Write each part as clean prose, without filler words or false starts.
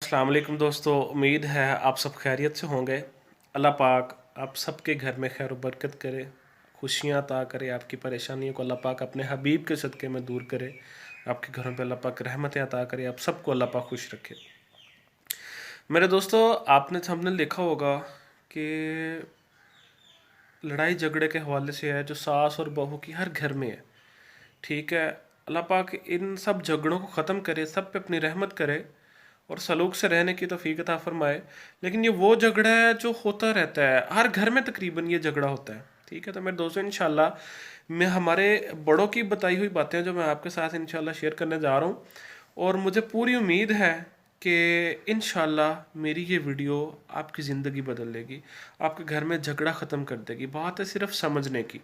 अस्सलाम वालेकुम दोस्तों, उम्मीद है आप सब खैरियत से होंगे। अल्लाह पाक आप सबके घर में खैर बरकत करे, खुशियाँ अता करे, आपकी परेशानियों को अल्लाह पाक अपने हबीब के सदक़े में दूर करे, आपके घरों पे अल्लाह पाक रहमतें अता करे, आप सबको अल्लाह पाक खुश रखे। मेरे दोस्तों, आपने सबने देखा होगा कि लड़ाई झगड़े के हवाले से है जो सास और बहू की हर घर में है। ठीक है, अल्लाह पाक इन सब झगड़ों को ख़त्म करे, सब पे अपनी रहमत करे और सलूक से रहने की तौफीक अता फरमाए। लेकिन ये वो झगड़ा है जो होता रहता है, हर घर में तकरीबन ये झगड़ा होता है। ठीक है, तो मेरे दोस्तों इंशाल्लाह मैं हमारे बड़ों की बताई हुई बातें जो मैं आपके साथ इंशाल्लाह शेयर करने जा रहा हूँ, और मुझे पूरी उम्मीद है कि इंशाल्लाह मेरी ये वीडियो आपकी ज़िंदगी बदल देगी, आपके घर में झगड़ा ख़त्म कर देगी। बात है सिर्फ समझने की।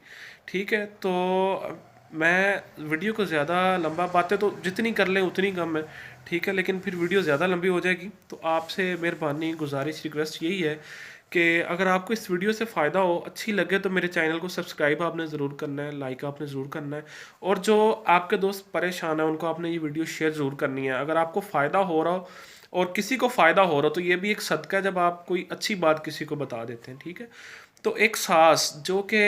ठीक है, तो मैं वीडियो को ज़्यादा लंबा, बातें तो जितनी कर लें उतनी कम है। ठीक है, लेकिन फिर वीडियो ज़्यादा लंबी हो जाएगी। तो आपसे मेहरबानी, गुजारिश, रिक्वेस्ट यही है कि अगर आपको इस वीडियो से फ़ायदा हो, अच्छी लगे, तो मेरे चैनल को सब्सक्राइब आपने ज़रूर करना है, लाइक आपने ज़रूर करना है, और जो आपके दोस्त परेशान हैं उनको आपने ये वीडियो शेयर ज़रूर करनी है। अगर आपको फ़ायदा हो रहा हो और किसी को फ़ायदा हो रहा हो तो ये भी एक सदका है जब आप कोई अच्छी बात किसी को बता देते हैं। ठीक है, तो एक सास जो कि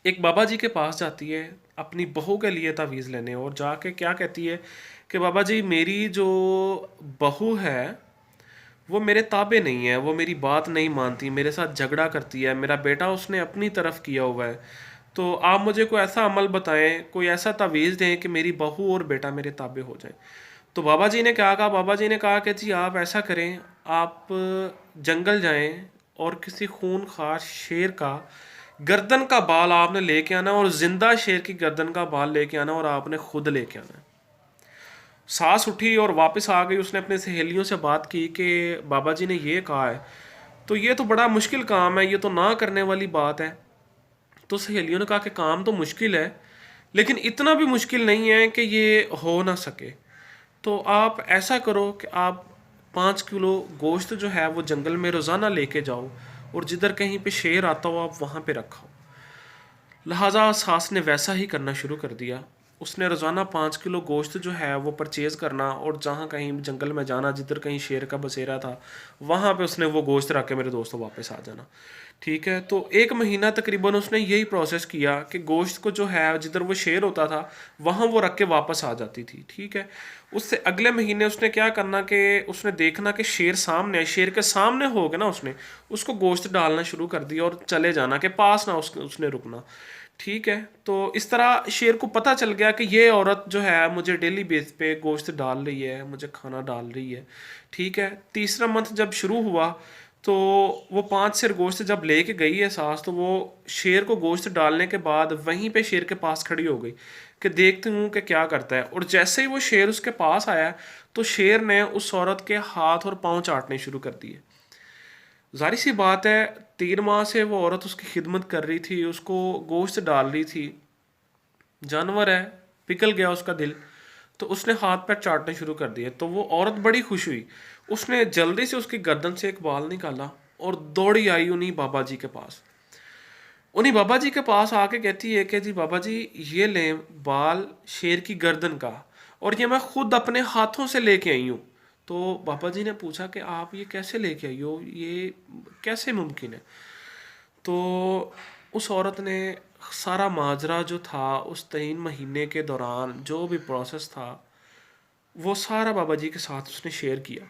एक बाबा जी के पास जाती है अपनी बहू के लिए तावीज़ लेने, और जाके क्या कहती है कि बाबा जी, मेरी जो बहू है वो मेरे ताबे नहीं है, वो मेरी बात नहीं मानती, मेरे साथ झगड़ा करती है, मेरा बेटा उसने अपनी तरफ किया हुआ है। तो आप मुझे कोई ऐसा अमल बताएं, कोई ऐसा तावीज़ दें कि मेरी बहू और बेटा मेरे ताबे हो जाए। तो बाबा जी ने क्या कहा? बाबा जी ने कहा कि जी आप ऐसा करें, आप जंगल जाएं और किसी खूनखार शेर का गर्दन का बाल आपने लेके आना, और ज़िंदा शेर की गर्दन का बाल लेके आना, और आपने खुद लेके आना है। सास उठी और वापस आ गई। उसने अपने सहेलियों से बात की कि बाबा जी ने ये कहा है, तो ये तो बड़ा मुश्किल काम है, ये तो ना करने वाली बात है। तो सहेलियों ने कहा कि काम तो मुश्किल है, लेकिन इतना भी मुश्किल नहीं है कि ये हो ना सके। तो आप ऐसा करो कि आप 5 किलो गोश्त जो है वो जंगल में रोज़ाना लेके जाओ, और जिधर कहीं पे शेर आता हो आप वहाँ पे रखो। लिहाजा सास ने वैसा ही करना शुरू कर दिया। उसने रोज़ाना 5 किलो गोश्त जो है वो परचेज़ करना, और जहाँ कहीं जंगल में जाना, जिधर कहीं शेर का बसेरा था, वहाँ पे उसने वो गोश्त रख के मेरे दोस्तों वापस आ जाना। ठीक है, तो 1 महीना तकरीबन उसने यही प्रोसेस किया कि गोश्त को जो है जिधर वो शेर होता था वहाँ वो रख के वापस आ जाती थी। ठीक है, उससे अगले महीने उसने क्या करना कि उसने देखना कि शेर सामने है, शेर के सामने हो गया ना, उसने उसको गोश्त डालना शुरू कर दिया और चले जाना कि पास ना उसने रुकना। ठीक है, तो इस तरह शेर को पता चल गया कि ये औरत जो है मुझे डेली बेस पे गोश्त डाल रही है, मुझे खाना डाल रही है। ठीक है, तीसरा मंथ जब शुरू हुआ तो वो 5 सेर गोश्त जब लेके गई है सास, तो वो शेर को गोश्त डालने के बाद वहीं पे शेर के पास खड़ी हो गई कि देखती हूँ कि क्या करता है। और जैसे ही वो शेर उसके पास आया तो शेर ने उस औरत के हाथ और पाँव चाटने शुरू कर दिए। जाहिर सी बात है, 3 माह से वो औरत उसकी खिदमत कर रही थी, उसको गोश्त डाल रही थी, जानवर है, पिघल गया उसका दिल, तो उसने हाथ पैर चाटने शुरू कर दिए। तो वो औरत बड़ी खुश हुई, उसने जल्दी से उसकी गर्दन से एक बाल निकाला और दौड़ी आई उन्हीं बाबा जी के पास। उन्हीं बाबा जी के पास आके कहती है कि जी बाबा जी, ये लें बाल शेर की गर्दन का, और ये मैं खुद अपने हाथों से लेके आई हूँ। तो बाबा जी ने पूछा कि आप ये कैसे लेके आई हो, ये कैसे मुमकिन है? तो उस औरत ने सारा माजरा जो था उस 3 महीने के दौरान जो भी प्रोसेस था वो सारा बाबा जी के साथ उसने शेयर किया।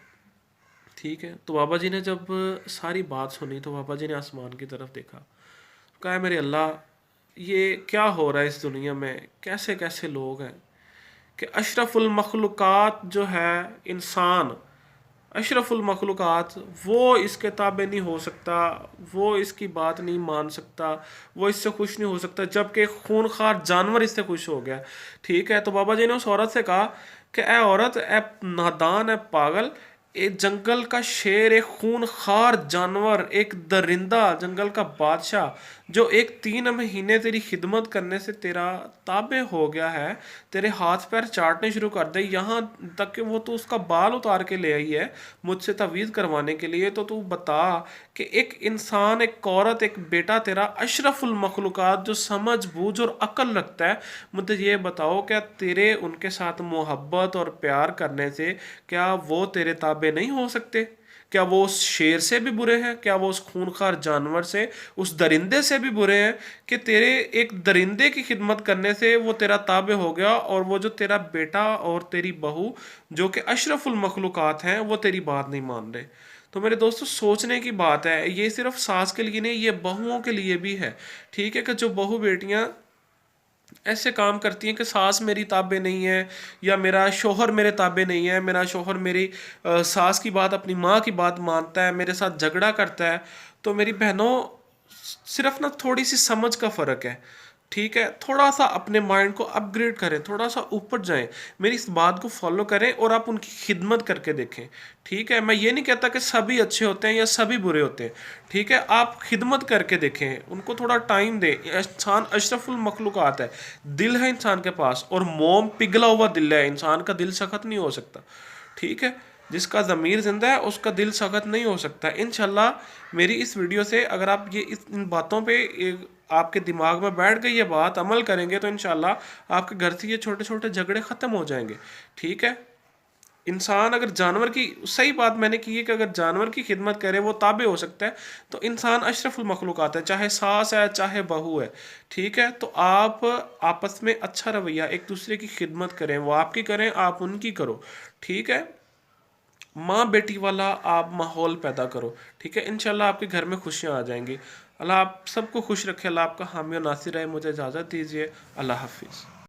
ठीक है, तो बाबा जी ने जब सारी बात सुनी तो बाबा जी ने आसमान की तरफ देखा, कहा मेरे अल्लाह, ये क्या हो रहा है इस दुनिया में, कैसे कैसे लोग हैं कि अशरफुल मखलूक़ात जो है इंसान, अशरफुल मखलूक़ात, वो इसके ताबे नहीं हो सकता, वो इसकी बात नहीं मान सकता, वो इससे खुश नहीं हो सकता, जबकि खूनखार जानवर इससे खुश हो गया। ठीक है, तो बाबा जी ने उस औरत से कहा कि ए औरत, ए नादान, ए पागल, एक जंगल का शेर, एक खूनखार जानवर, एक दरिंदा, जंगल का बादशाह, जो एक 3 महीने तेरी खिदमत करने से तेरा ताबे हो गया है, तेरे हाथ पैर चाटने शुरू कर दे, यहाँ तक कि वो तो उसका बाल उतार के ले आई है मुझसे तवीज़ करवाने के लिए। तो तू बता कि एक इंसान, एक औरत, एक बेटा तेरा, अशरफुल मखलूक़ात जो समझ बूझ और अक्ल रखता है, मुझे ये बताओ क्या तेरे उनके साथ मोहब्बत और प्यार करने से क्या वो तेरे ताबे ताबे नहीं हो सकते? क्या वो उस शेर से भी बुरे हैं? क्या वो उस खूंखार जानवर से, उस दरिंदे से भी बुरे हैं कि तेरे एक दरिंदे की खिदमत करने से वो तेरा ताबे हो गया, और वो जो तेरा बेटा और तेरी बहू जो कि अशरफुल मखलूक़ात हैं वो तेरी बात नहीं मान रहे? तो मेरे दोस्तों, सोचने की बात है, ये सिर्फ सास के लिए नहीं, ये बहुओं के लिए भी है। ठीक है, कि जो बहू बेटियां ऐसे काम करती हैं कि सास मेरी ताबे नहीं है, या मेरा शोहर मेरे ताबे नहीं है, मेरा शोहर मेरी सास की बात, अपनी माँ की बात मानता है, मेरे साथ झगड़ा करता है। तो मेरी बहनों, सिर्फ ना थोड़ी सी समझ का फ़र्क है। ठीक है, थोड़ा सा अपने माइंड को अपग्रेड करें, थोड़ा सा ऊपर जाएं, मेरी इस बात को फॉलो करें और आप उनकी खिदमत करके देखें। ठीक है, मैं ये नहीं कहता कि सभी अच्छे होते हैं या सभी बुरे होते हैं। ठीक है, आप खिदमत करके देखें, उनको थोड़ा टाइम दें। इंसान अशरफुल मखलूक़ात है, दिल है इंसान के पास, और मोम पिघला हुआ दिल है, इंसान का दिल सख्त नहीं हो सकता। ठीक है, जिसका ज़मीर ज़िंदा है उसका दिल सख्त नहीं हो सकता। इंशाल्लाह मेरी इस वीडियो से अगर आप ये इन बातों पे आपके दिमाग में बैठ गई ये बात, अमल करेंगे, तो इंशाल्लाह आपके घर से ये छोटे छोटे झगड़े ख़त्म हो जाएंगे। ठीक है, इंसान अगर जानवर की, सही बात मैंने की है कि अगर जानवर की खिदमत करे वो ताबे हो सकता है, तो इंसान अशरफुल मखलूक़ात है, चाहे सास है चाहे बहू है। ठीक है, तो आप आपस में अच्छा रवैया, एक दूसरे की खिदमत करें, वो आपकी करें आप उनकी करो। ठीक है, माँ बेटी वाला आप माहौल पैदा करो। ठीक है, इंशाल्लाह आपके घर में खुशियाँ आ जाएंगी। अल्लाह आप सबको खुश रखे, अल्लाह आपका हामी और नासिर रहे। मुझे इजाज़त दीजिए, अल्लाह हाफिज़।